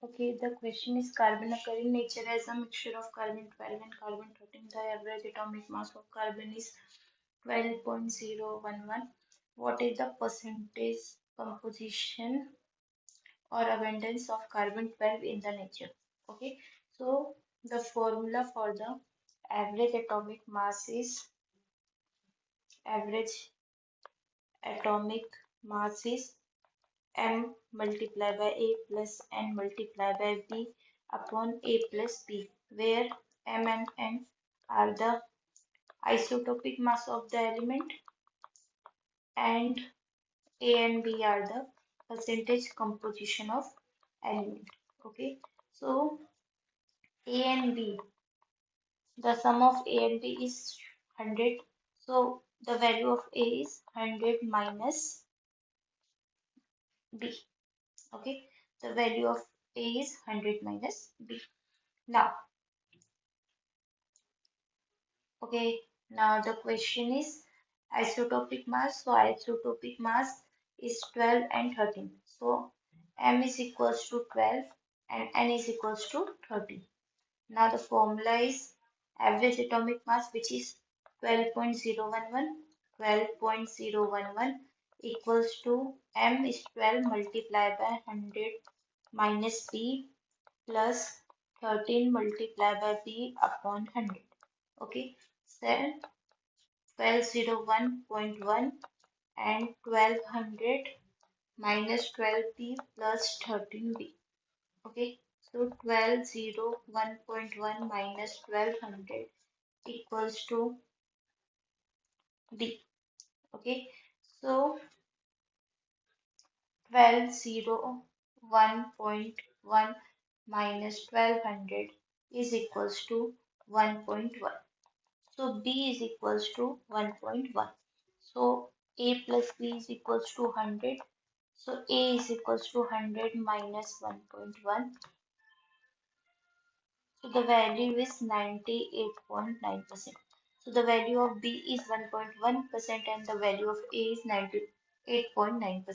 Okay, the question is carbon occurring nature as a mixture of carbon 12 and carbon 13. The average atomic mass of carbon is 12.011. What is the percentage composition or abundance of carbon 12 in the nature? Okay, so the formula for the average atomic mass is average atomic mass is m multiplied by a plus n multiplied by b upon a plus b, where m and n are the isotopic mass of the element and a and b are the percentage composition of element. Okay, so a and b, the sum of a and b is 100. So the value of a is 100 minus b. Okay, the value of a is 100 minus b. Now, okay, now the question is isotopic mass. So isotopic mass is 12 and 13. So m is equals to 12 and n is equals to 30. Now the formula is average atomic mass, which is 12.011. 12.011 equals to m is 12 multiplied by 100 minus b plus 13 multiplied by b upon 100. Okay, so 1201.1 and 1200 minus 12b plus 13b. Okay, so 1201.1 minus 1200 equals to b. Okay, so 1201.1 minus 1200 is equals to 1.1. So b is equals to 1.1. So a plus b is equals to 100. So a is equals to 100 minus 1.1. So the value is 98.9%. So the value of b is 1.1% and the value of a is 98.9%.